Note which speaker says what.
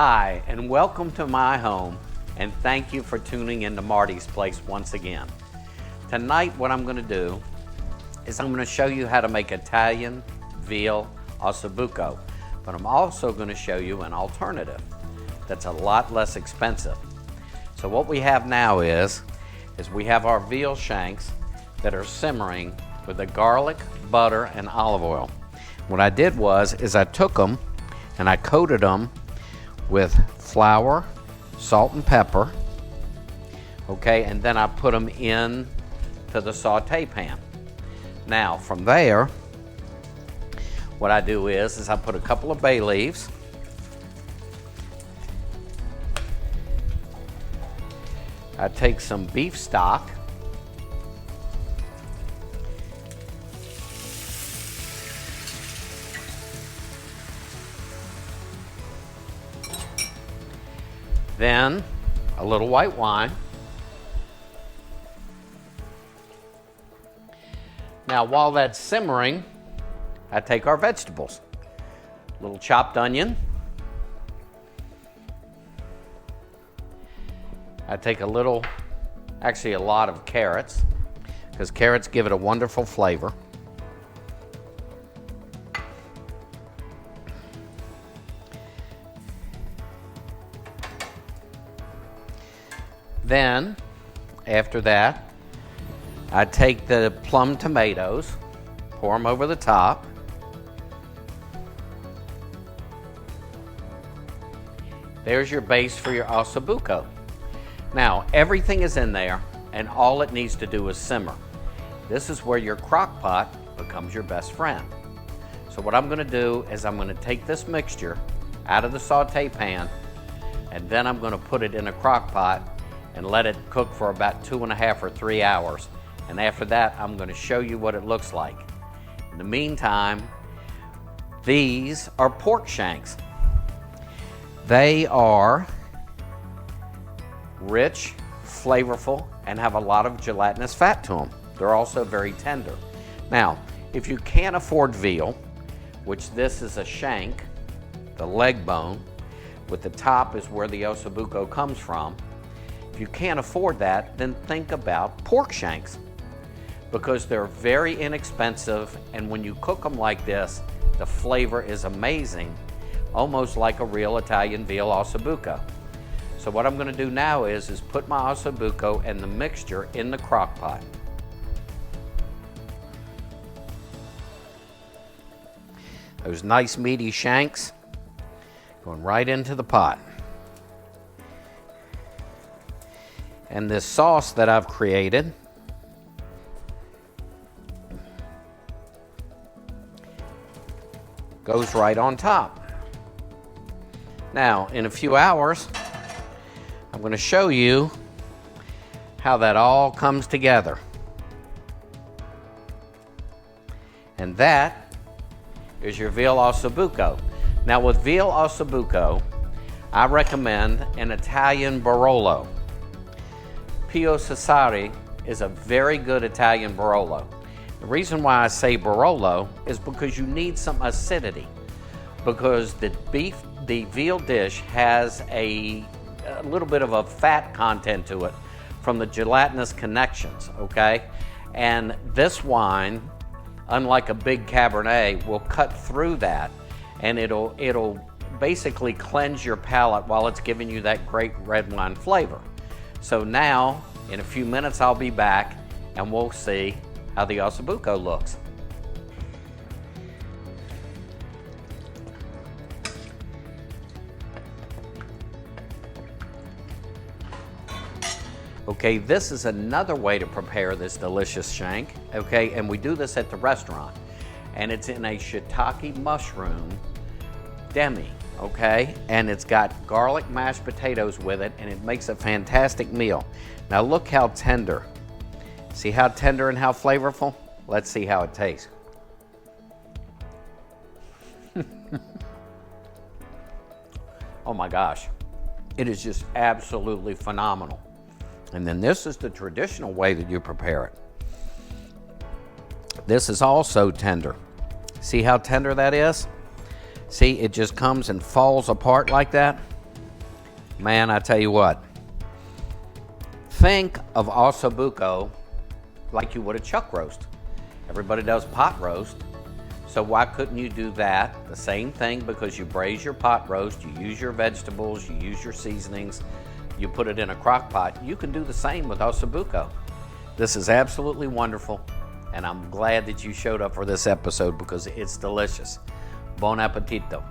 Speaker 1: Hi, and welcome to my home, and thank you for tuning into Marty's place once again. Tonight what I'm going to do is I'm going to show you how to make Italian veal Osso Buco, but I'm also going to show you an alternative that's a lot less expensive. So what we have now is we have our veal shanks that are simmering with the garlic, butter, and olive oil. What I did was I took them and I coated them with flour, salt and pepper, okay, and then I put them in to the saute pan. Now from there, what I do is I put a couple of bay leaves, I take some beef stock, then a little white wine. Now while that's simmering, I take our vegetables. A little chopped onion. I take a lot of carrots, because carrots give it a wonderful flavor. Then, after that, I take the plum tomatoes, pour them over the top. There's your base for your Osso Buco. Now, everything is in there, and all it needs to do is simmer. This is where your crock pot becomes your best friend. So what I'm going to do is I'm going to take this mixture out of the saute pan, and then I'm going to put it in a crock pot and let it cook for about 2.5 or 3 hours. And after that, I'm going to show you what it looks like. In the meantime, these are pork shanks. They are rich, flavorful, and have a lot of gelatinous fat to them. They're also very tender. Now, if you can't afford veal, which this is a shank, the leg bone, with the top is where the Osso Buco comes from. If you can't afford that, then think about pork shanks, because they're very inexpensive, and when you cook them like this, the flavor is amazing, almost like a real Italian veal Osso Buco. So what I'm going to do now is put my Osso Buco and the mixture in the crock pot. Those nice meaty shanks going right into the pot. And this sauce that I've created goes right on top. Now, in a few hours, I'm going to show you how that all comes together. And that is your veal Osso Buco. Now with veal Osso Buco, I recommend an Italian Barolo. Pio Cesare is a very good Italian Barolo. The reason why I say Barolo is because you need some acidity, because the veal dish has a little bit of a fat content to it from the gelatinous connections, okay? And this wine, unlike a big Cabernet, will cut through that, and it'll basically cleanse your palate while it's giving you that great red wine flavor. So now, in a few minutes, I'll be back, and we'll see how the Osso Buco looks. Okay, this is another way to prepare this delicious shank, okay, and we do this at the restaurant, and it's in a shiitake mushroom demi, okay, and it's got garlic mashed potatoes with it, and it makes a fantastic meal. Now look how tender. See how tender and how flavorful? Let's see how it tastes. Oh my gosh, it is just absolutely phenomenal. And then this is the traditional way that you prepare it. This is also tender. See how tender that is? See, it just comes and falls apart like that. Man, I tell you what, think of Osso Buco like you would a chuck roast. Everybody does pot roast, so why couldn't you do that? The same thing, because you braise your pot roast, you use your vegetables, you use your seasonings, you put it in a crock pot. You can do the same with Osso Buco. This is absolutely wonderful, and I'm glad that you showed up for this episode because it's delicious. Buon appetito.